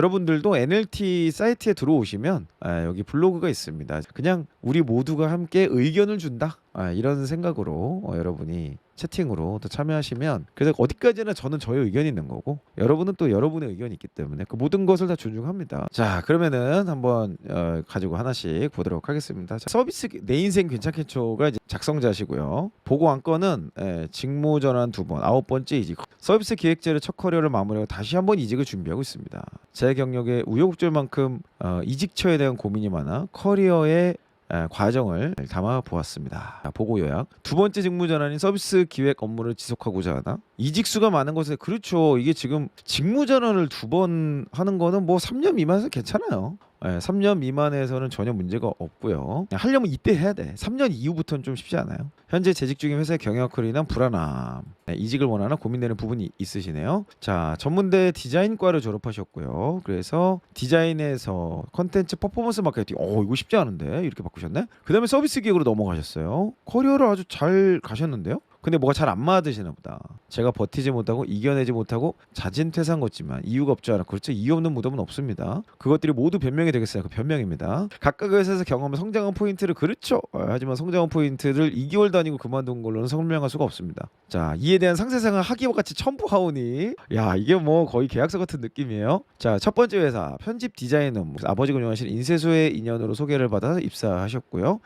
여러분들도 NLT 사이트에 들어오시면 여기 블로그가 있습니다. 그냥 우리 모두가 함께 의견을 준다. 이런 생각으로 여러분이 채팅으로 또 참여하시면, 그래서 어디까지나 저는 저의 의견이 있는 거고 여러분은 또 여러분의 의견이 있기 때문에 그 모든 것을 다 존중합니다. 자, 그러면은 한번 가지고 하나씩 보도록 하겠습니다. 자, 서비스 내 인생 괜찮겠죠가 이제 작성자시고요. 보고 안건은 직무 전환 2번, 9번째 이직. 서비스 기획자의 첫 커리어를 마무리하고 다시 한번 이직을 준비하고 있습니다. 제 경력에 우여곡절 만큼 이직처에 대한 고민이 많아 커리어의 과정을 담아 보았습니다. 보고 요약. 2번째 직무 전환인 서비스 기획 업무를 지속하고자 하다. 이직수가 많은 곳에, 그렇죠. 이게 지금 직무 전환을 2번 하는 거는 뭐 3년 미만에서 괜찮아요. 3년 미만에서는 전혀 문제가 없고요. 하려면 이때 해야 돼. 3년 이후부터는 좀 쉽지 않아요. 현재 재직 중인 회사의 경영학으로 인한 불안함, 이직을 원하나 고민되는 부분이 있으시네요. 자, 전문대 디자인과를 졸업하셨고요. 그래서 디자인에서 컨텐츠 퍼포먼스 마케팅, 이거 쉽지 않은데 이렇게 바꾸셨네. 그 다음에 서비스 기획으로 넘어가셨어요. 커리어를 아주 잘 가셨는데요. 근데 뭐가 잘 안 맞으시나 보다. 제가 버티지 못하고 이겨내지 못하고 자진퇴사한 것지만 이유가 없지 않아. 그렇죠. 이유 없는 무덤은 없습니다. 그것들이 모두 변명이 되겠어요. 그 변명입니다. 각각 회사에서 경험한 성장한 포인트를, 그렇죠. 하지만 성장한 포인트를 2개월 다니고 그만둔 걸로는 설명할 수가 없습니다. 자, 이에 대한 상세상을 하기와 같이 첨부하오니, 야, 이게 뭐 거의 계약서 같은 느낌이에요. 자, 첫 번째 회사 편집 디자인 업무, 아버지가 운영하시는 인쇄소의 인연으로 소개를 받아 입사하셨고요.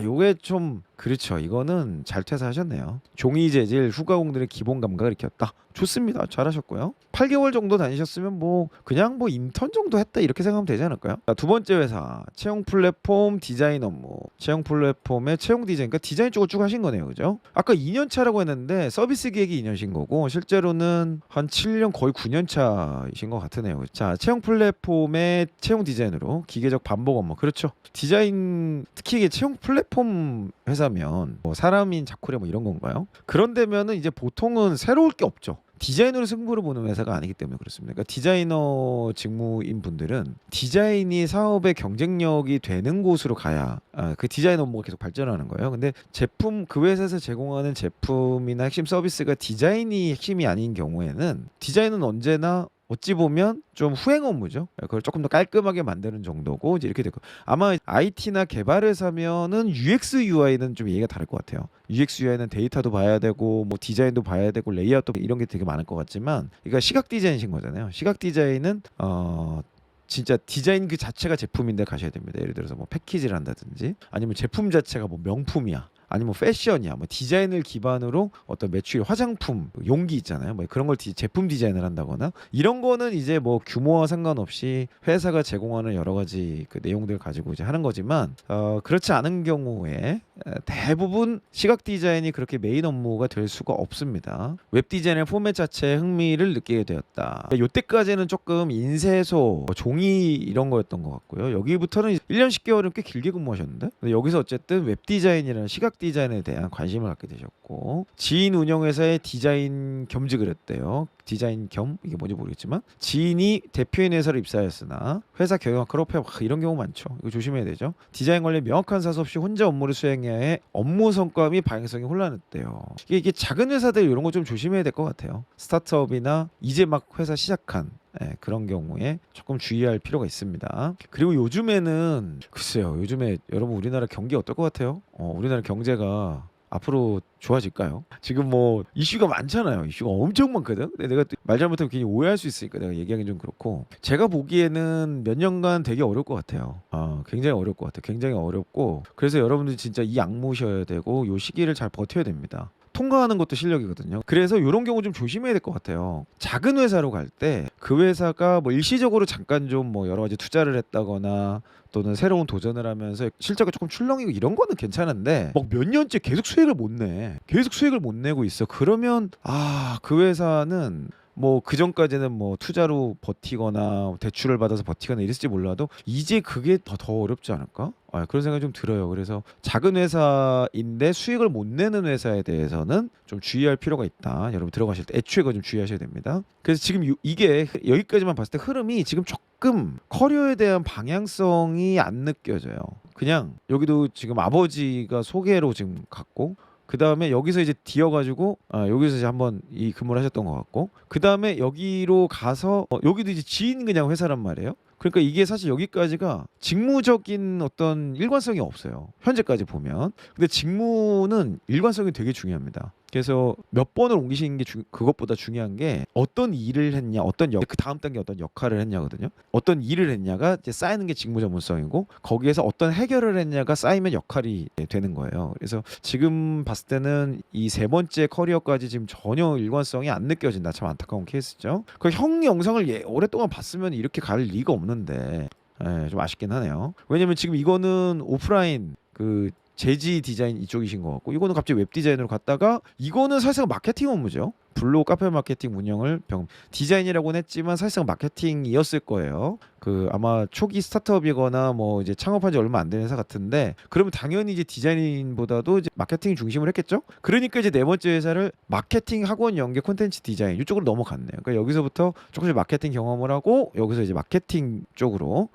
요게 좀, 그렇죠. 이거는 잘 퇴사하셨네요. 종이 재질, 휴가 공들의 기본 감각을 익혔다. 좋습니다. 잘하셨고요. 8개월 정도 다니셨으면 뭐 그냥 뭐 인턴 정도 했다 이렇게 생각하면 되지 않을까요? 자, 2번째 회사 채용 플랫폼 디자인 업무. 채용 플랫폼의 채용 디자인, 그러니까 디자인 쪽을 쭉 하신 거네요. 그죠? 아까 2년 차라고 했는데 서비스 기획이 2년신 거고 실제로는 한 7년, 거의 9년 차이신 것 같으네요. 자, 채용 플랫폼의 채용 디자인으로 기계적 반복 업무. 그렇죠. 디자인, 특히 이게 채용 플랫폼 회사면 뭐 사람인 자쿠레 뭐 이런 건가요? 그런 데면은 이제 보통은 새로울 게 없죠. 디자이너로 승부를 보는 회사가 아니기 때문에 그렇습니다. 그러니까 디자이너 직무인 분들은 디자인이 사업의 경쟁력이 되는 곳으로 가야 그 디자인 업무가 계속 발전하는 거예요. 근데 제품, 그 회사에서 제공하는 제품이나 핵심 서비스가 디자인이 핵심이 아닌 경우에는 디자인은 언제나 어찌 보면 좀 후행 업무죠. 그걸 조금 더 깔끔하게 만드는 정도고 이제 이렇게 되고, 아마 IT나 개발 회사면은 UX UI는 좀 얘기가 다를 것 같아요. UX UI는 데이터도 봐야 되고 뭐 디자인도 봐야 되고 레이아웃도 이런 게 되게 많을 것 같지만, 그러니까 시각 디자인이신 거잖아요. 시각 디자인은 진짜 디자인 그 자체가 제품인데 가셔야 됩니다. 예를 들어서 뭐 패키지를 한다든지 아니면 제품 자체가 뭐 명품이야, 아니면 패션이야, 뭐 디자인을 기반으로 어떤 매출, 화장품, 용기 있잖아요. 뭐 그런 걸 제품 디자인을 한다거나 이런 거는 이제 뭐 규모와 상관없이 회사가 제공하는 여러 가지 그 내용들을 가지고 이제 하는 거지만, 그렇지 않은 경우에 대부분 시각 디자인이 그렇게 메인 업무가 될 수가 없습니다. 웹 디자인의 포맷 자체에 흥미를 느끼게 되었다. 요때까지는 조금 인쇄소, 종이 이런 거였던 것 같고요. 여기부터는 1년 10개월은 꽤 길게 근무하셨는데, 근데 여기서 어쨌든 웹 디자인이라는 시각 디자인에 대한 관심을 갖게 되셨고, 지인 운영회사의 디자인 겸직을 했대요. 디자인 겸, 이게 뭔지 모르겠지만 지인이 대표인 회사로 입사했으나 회사 경영학과로 이런 경우 많죠. 이거 조심해야 되죠. 디자인 관련 명확한 사수 없이 혼자 업무를 수행해야 해 업무 성과 및 방향성이 혼란했대요. 이게 작은 회사들 이런 거 좀 조심해야 될 것 같아요. 스타트업이나 이제 막 회사 시작한 그런 경우에 조금 주의할 필요가 있습니다. 그리고 요즘에는 글쎄요, 요즘에 여러분 우리나라 경기 어떨 것 같아요? 우리나라 경제가 앞으로 좋아질까요? 지금 뭐 이슈가 많잖아요. 이슈가 엄청 많거든. 근데 내가 말 잘못하면 괜히 오해할 수 있으니까 내가 얘기하기 좀 그렇고, 제가 보기에는 몇 년간 되게 어려울 것 같아요. 굉장히 어려울 것 같아요. 굉장히 어렵고, 그래서 여러분들 진짜 이 악무셔야 되고 요 시기를 잘 버텨야 됩니다. 통과하는 것도 실력이거든요. 그래서 이런 경우 좀 조심해야 될 것 같아요. 작은 회사로 갈 때 그 회사가 뭐 일시적으로 잠깐 좀 뭐 여러 가지 투자를 했다거나 또는 새로운 도전을 하면서 실적이 조금 출렁이고 이런 거는 괜찮은데, 막 몇 년째 계속 수익을 못 내, 계속 수익을 못 내고 있어. 그러면 그 회사는 뭐 그전까지는 뭐 투자로 버티거나 대출을 받아서 버티거나 이랬을지 몰라도 이제 그게 더 어렵지 않을까? 그런 생각이 좀 들어요. 그래서 작은 회사인데 수익을 못 내는 회사에 대해서는 좀 주의할 필요가 있다. 여러분 들어가실 때 애초에 그거 좀 주의하셔야 됩니다. 그래서 지금 이게 여기까지만 봤을 때 흐름이 지금 조금 커리어에 대한 방향성이 안 느껴져요. 그냥 여기도 지금 아버지가 소개로 지금 갔고, 그 다음에 여기서 이제 뒤어가지고 여기서 이제 한번 이 근무를 하셨던 것 같고, 그 다음에 여기로 가서 여기도 이제 지인 그냥 회사란 말이에요. 그러니까 이게 사실 여기까지가 직무적인 어떤 일관성이 없어요, 현재까지 보면. 근데 직무는 일관성이 되게 중요합니다. 그래서 몇 번을 옮기시는 게 그것보다 중요한 게 어떤 일을 했냐, 그 다음 단계 어떤 역할을 했냐거든요. 어떤 일을 했냐가 이제 쌓이는 게 직무 전문성이고, 거기에서 어떤 해결을 했냐가 쌓이면 역할이 되는 거예요. 그래서 지금 봤을 때는 이 세 번째 커리어까지 지금 전혀 일관성이 안 느껴진다. 참 안타까운 케이스죠. 그 형 영상을 오랫동안 봤으면 이렇게 갈 리가 없는데, 좀 아쉽긴 하네요. 왜냐면 지금 이거는 오프라인 그 제지 디자인 이쪽이신 것 같고, 이거는 갑자기 웹 디자인으로 갔다가, 이거는 사실상 마케팅 업무죠. 블로그 카페 마케팅 운영을 디자인이라고는 했지만 사실상 마케팅이었을 거예요. 그 아마 초기 스타트업이거나 뭐 이제 창업한 지 얼마 안 된 회사 같은데, 그러면 당연히 이제 디자인보다도 이제 마케팅 중심을 했겠죠. 그러니까 이제 네 번째 회사를 마케팅 학원 연계 콘텐츠 디자인 이쪽으로 넘어갔네요. 그러니까 여기서부터 조금씩 마케팅 경험을 하고, 여기서 이제 마케팅 쪽으로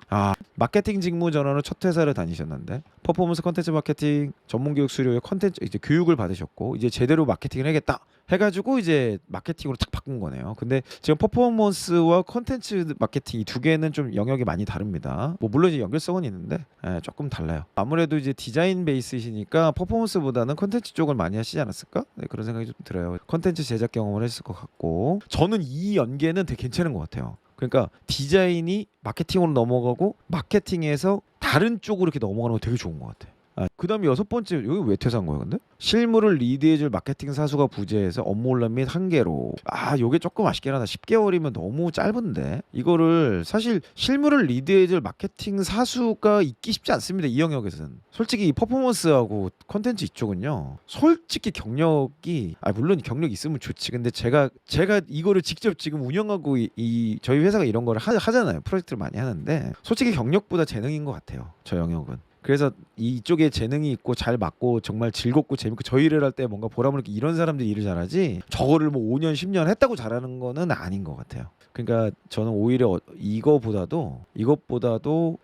마케팅 직무 전환으로 첫 회사를 다니셨는데, 퍼포먼스 콘텐츠 마케팅 전문 교육 수료의 콘텐츠 이제 교육을 받으셨고, 이제 제대로 마케팅을 해야겠다 해가지고 이제 마케팅으로 탁 바꾼 거네요. 근데 지금 퍼포먼스와 콘텐츠 마케팅 이 두 개는 좀 영역이 많이 다릅니다. 뭐 물론 이제 연결성은 있는데 조금 달라요. 아무래도 이제 디자인 베이스이시니까 퍼포먼스보다는 콘텐츠 쪽을 많이 하시지 않았을까? 네, 그런 생각이 좀 들어요. 콘텐츠 제작 경험을 했을 것 같고, 저는 이 연계는 되게 괜찮은 것 같아요. 그러니까 디자인이 마케팅으로 넘어가고, 마케팅에서 다른 쪽으로 이렇게 넘어가는 거 되게 좋은 것 같아요. 그 다음에 여섯 번째, 여기 왜 퇴사한 거야 근데? 실무를 리드해줄 마케팅 사수가 부재해서 업무 혼란 및 한계로. 요게 조금 아쉽긴 하다. 10개월이면 너무 짧은데, 이거를 사실 실무를 리드해줄 마케팅 사수가 있기 쉽지 않습니다, 이 영역에서는. 솔직히 퍼포먼스하고 컨텐츠 이쪽은요, 솔직히 경력이 물론 경력 있으면 좋지. 근데 제가 이거를 직접 지금 운영하고 저희 회사가 이런 거를 하잖아요. 프로젝트를 많이 하는데, 솔직히 경력보다 재능인 것 같아요, 저 영역은. 그래서 이쪽에 재능이 있고 잘 맞고 정말 즐겁고 재밌고, 저 일을 할 때 뭔가 보람을 느끼고 이런 사람들이 일을 잘하지, 저거를 뭐 5년 10년 했다고 잘하는 거는 아닌 것 같아요. 그러니까 저는 오히려 이것보다도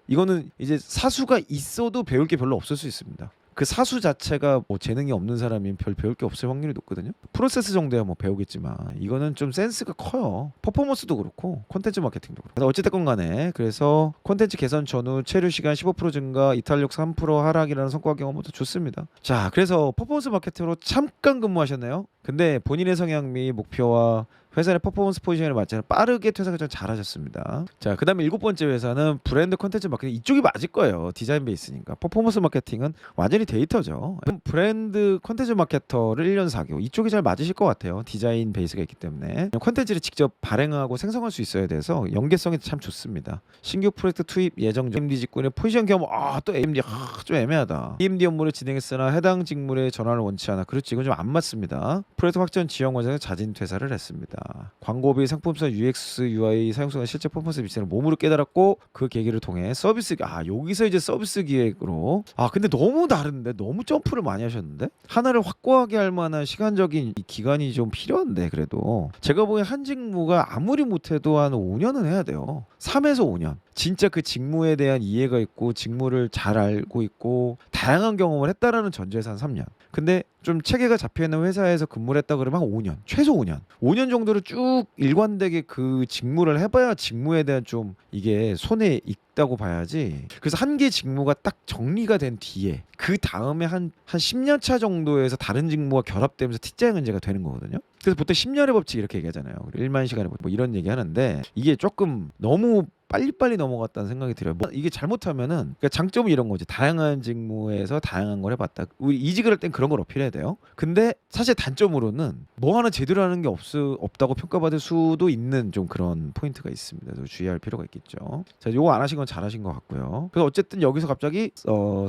이거는 이제 사수가 있어도 배울 게 별로 없을 수 있습니다. 그 사수 자체가 뭐 재능이 없는 사람이면 별 배울 게 없을 확률이 높거든요. 프로세스 정도야 뭐 배우겠지만, 이거는 좀 센스가 커요. 퍼포먼스도 그렇고 콘텐츠 마케팅도 그렇고. 어찌됐건 간에, 그래서 콘텐츠 개선 전후 체류 시간 15% 증가, 이탈력 3% 하락이라는 성과 경험도 좋습니다. 자, 그래서 퍼포먼스 마케팅으로 잠깐 근무하셨네요. 근데 본인의 성향 및 목표와 회사 내 퍼포먼스 포지션에 맞지 않아 빠르게 퇴사 결정 잘하셨습니다. 자, 그 다음에 일곱 번째 회사는 브랜드 컨텐츠 마케팅. 이쪽이 맞을 거예요, 디자인 베이스니까. 퍼포먼스 마케팅은 완전히 데이터죠. 브랜드 컨텐츠 마케터를 1년 4개월, 이쪽이 잘 맞으실 것 같아요. 디자인 베이스가 있기 때문에 컨텐츠를 직접 발행하고 생성할 수 있어야 돼서 연계성이 참 좋습니다. 신규 프로젝트 투입 예정 AMD 직군의 포지션 경험. 또 AMD 좀 애매하다. AMD 업무를 진행했으나 해당 직무의 전환을 원치 않아. 그렇지, 이건 좀 안 맞습니다. 프로젝트 확전 지원 과정에서 자진 퇴사를 했습니다. 광고비, 상품성, UX, UI 사용성과 실제 퍼포먼스 미치는 몸으로 깨달았고, 그 계기를 통해 서비스, 여기서 이제 서비스 기획으로. 근데 너무 다른데, 너무 점프를 많이 하셨는데, 하나를 확고하게 할 만한 시간적인 기간이 좀 필요한데, 그래도 제가 보기엔 한 직무가 아무리 못해도 한 5년은 해야 돼요. 3에서 5년. 진짜 그 직무에 대한 이해가 있고, 직무를 잘 알고 있고, 다양한 경험을 했다라는 전제에서 한 3년. 근데 좀 체계가 잡혀있는 회사에서 근무를 했다 그러면 한 5년, 최소 5년 정도를 쭉 일관되게 그 직무를 해봐야 직무에 대한 좀 이게 손에 익다고 봐야지. 그래서 한 개 직무가 딱 정리가 된 뒤에 그 다음에 한 10년 차 정도에서 다른 직무가 결합되면서 T자의 문제가 되는 거거든요. 그래서 보통 10년의 법칙 이렇게 얘기하잖아요. 1만 시간의 법칙 뭐 이런 얘기 하는데, 이게 조금 너무 빨리빨리 넘어갔다는 생각이 들어요. 이게 잘못하면은, 그러니까 장점은 이런 거지. 다양한 직무에서 다양한 걸 해봤다. 우리 이직을 할 땐 그런 걸 어필해야 돼요. 근데 사실 단점으로는 뭐 하나 제대로 하는 게 없다고 평가받을 수도 있는 좀 그런 포인트가 있습니다. 그래서 주의할 필요가 있겠죠. 자, 요거 안 하신 건 잘하신 것 같고요. 그래서 어쨌든 여기서 갑자기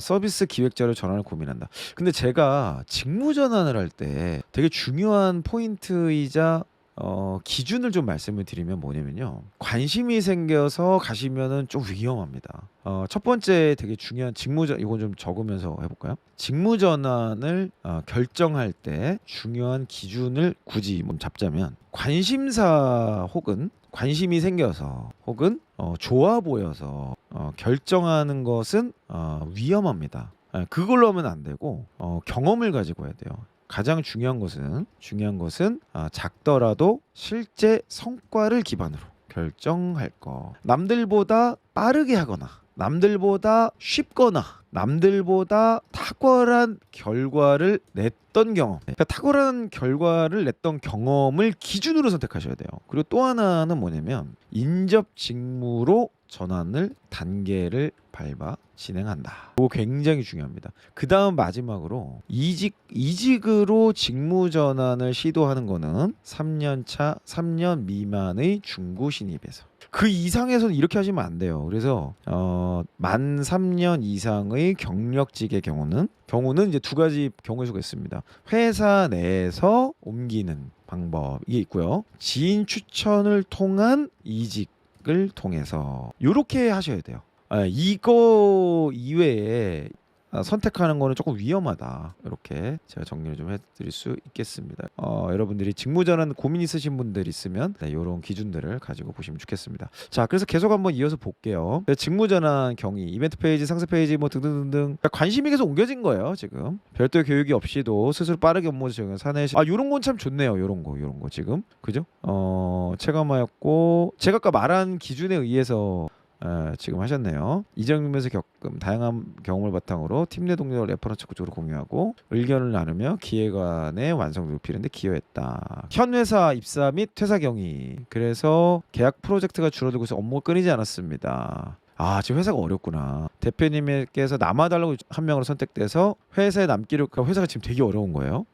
서비스 기획자로 전환을 고민한다. 근데 제가 직무 전환을 할 때 되게 중요한 포인트이자 기준을 좀 말씀을 드리면 뭐냐면요, 관심이 생겨서 가시면은 좀 위험합니다. 첫 번째 되게 중요한 이건 좀 적으면서 해볼까요? 직무 전환을 결정할 때 중요한 기준을 굳이 잡자면, 관심사 혹은 관심이 생겨서 혹은 좋아 보여서 결정하는 것은 위험합니다. 그걸로 하면 안 되고 경험을 가지고 해야 돼요. 가장 중요한 것은 작더라도 실제 성과를 기반으로 결정할 거. 남들보다 빠르게 하거나 남들보다 쉽거나 남들보다 탁월한 결과를 냈던 경험. 그러니까 탁월한 결과를 냈던 경험을 기준으로 선택하셔야 돼요. 그리고 또 하나는 뭐냐면 인접 직무로 전환을 단계를 밟아 진행한다. 그거 굉장히 중요합니다. 그 다음 마지막으로 이직으로 직무 전환을 시도하는 거는 3년 차, 3년 미만의 중고 신입에서. 그 이상에서는 이렇게 하시면 안 돼요. 그래서 만 3년 이상의 경력직의 경우는 이제 두 가지 경우의 수가 있습니다. 회사 내에서 옮기는 방법이 있고요. 지인 추천을 통한 이직을 통해서 이렇게 하셔야 돼요. 이거 이외에 선택하는 거는 조금 위험하다. 이렇게 제가 정리를 좀 해드릴 수 있겠습니다. 여러분들이 직무전환 고민 있으신 분들 있으면 이런 기준들을 가지고 보시면 좋겠습니다. 자, 그래서 계속 한번 이어서 볼게요. 직무전환 경위, 이벤트 페이지, 상세 페이지 뭐 등등등등 그러니까 관심이 계속 옮겨진 거예요. 지금 별도의 교육이 없이도 스스로 빠르게 업무 적용 사내시 이런 건 참 좋네요. 이런 거 지금 그죠? 체감하였고 제가 아까 말한 기준에 의해서 지금 하셨네요. 이직하면서 겪은 다양한 경험을 바탕으로 팀 내 동료와 레퍼런스 적극적으로 공유하고 의견을 나누며 기획안의 완성도를 높이는데 기여했다. 현 회사 입사 및 퇴사 경위. 그래서 계약 프로젝트가 줄어들고 있어 업무가 끊이지 않았습니다. 지금 회사가 어렵구나. 대표님께서 남아달라고 한 명으로 선택돼서 회사에 남기로 회사가 지금 되게 어려운 거예요.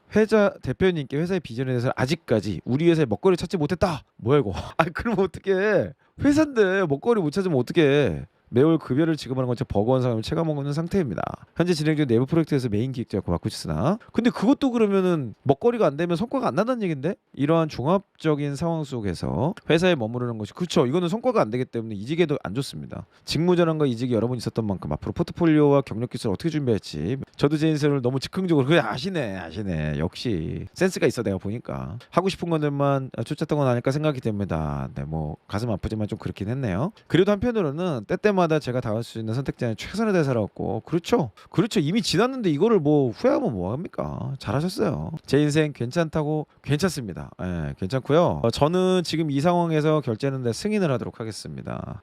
대표님께 회사의 비전에 대해서 아직까지 우리 회사에 먹거리 찾지 못했다. 뭐야 이거? 그럼 어떡해? 회사인데 먹거리 못 찾으면 어떡해? 매월 급여를 지급하는 것처럼 버거운 상황을 체감하고 상태입니다. 현재 진행 중 내부 프로젝트에서 메인 기획자가 맡고 있으나 근데 그것도 그러면은 먹거리가 안 되면 성과가 안 난다는 얘긴데? 이러한 종합적인 상황 속에서 회사에 머무르는 것이 그렇죠. 이거는 성과가 안 되기 때문에 이직에도 안 좋습니다. 직무전환과 이직이 여러 번 있었던 만큼 앞으로 포트폴리오와 경력 기술을 어떻게 준비할지 저도 제 인생을 너무 즉흥적으로 그래 아시네 역시 센스가 있어 내가 보니까 하고 싶은 것들만 쫓았던 건 아닐까 생각이 됩니다. 뭐 가슴 아프지만 좀 그렇긴 했네요. 그래도 한편으로는 때때마다 제가 다할 수 있는 선택지는 최선을 다해 살아왔고 그렇죠 이미 지났는데 이거를 뭐 후회하면 뭐합니까? 잘하셨어요. 제 인생 괜찮습니다. 괜찮고요. 저는 지금 이 상황에서 결제하는데 승인을 하도록 하겠습니다.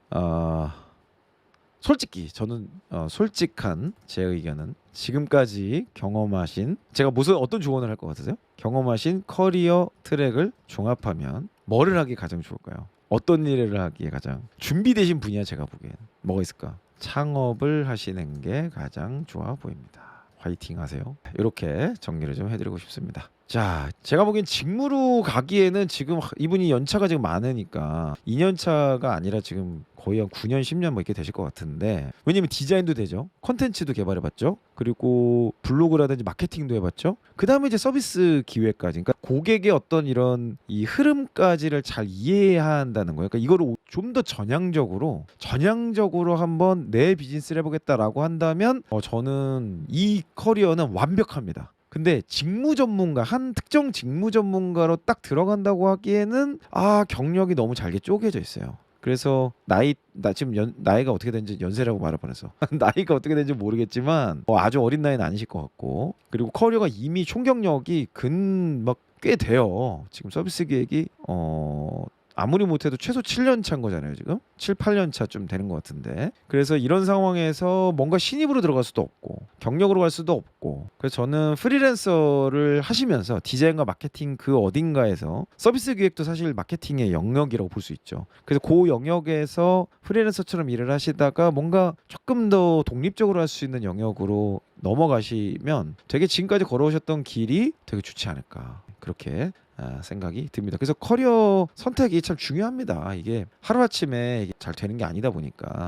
솔직히 저는 솔직한 제 의견은 지금까지 경험하신 제가 어떤 조언을 할 것 같으세요? 경험하신 커리어 트랙을 종합하면 뭐를 하기 가장 좋을까요? 어떤 일을 하기에 가장 준비되신 분이야 제가 보기엔 뭐가 있을까? 창업을 하시는 게 가장 좋아 보입니다. 화이팅 하세요. 이렇게 정리를 좀 해드리고 싶습니다. 자, 제가 보기엔 직무로 가기에는 지금 이분이 연차가 지금 많으니까 2년차가 아니라 지금 거의 한 9년, 10년 뭐 이렇게 되실 것 같은데 왜냐면 디자인도 되죠. 콘텐츠도 개발해봤죠. 그리고 블로그라든지 마케팅도 해봤죠. 그 다음에 이제 서비스 기획까지 그러니까 고객의 어떤 이런 이 흐름까지를 잘 이해해야 한다는 거예요. 그러니까 이거를 좀 더 전향적으로 한번 내 비즈니스를 해보겠다라고 한다면 저는 이 커리어는 완벽합니다. 근데 한 특정 직무 전문가로 딱 들어간다고 하기에는 경력이 너무 잘게 쪼개져 있어요. 그래서 나이가 어떻게 되는지 연세라고 말할 뻔해서 나이가 어떻게 되는지 모르겠지만 아주 어린 나이는 아니실 것 같고 그리고 커리어가 이미 총경력이 꽤 돼요. 지금 서비스 기획이 아무리 못해도 최소 7년 차인 거잖아요. 지금 7, 8년 차쯤 되는 것 같은데 그래서 이런 상황에서 뭔가 신입으로 들어갈 수도 없고 경력으로 갈 수도 없고 그래서 저는 프리랜서를 하시면서 디자인과 마케팅 그 어딘가에서 서비스 기획도 사실 마케팅의 영역이라고 볼 수 있죠. 그래서 그 영역에서 프리랜서처럼 일을 하시다가 뭔가 조금 더 독립적으로 할 수 있는 영역으로 넘어가시면 되게 지금까지 걸어오셨던 길이 되게 좋지 않을까 그렇게 생각이 듭니다. 그래서 커리어 선택이 참 중요합니다. 이게 하루아침에 잘 되는 게 아니다 보니까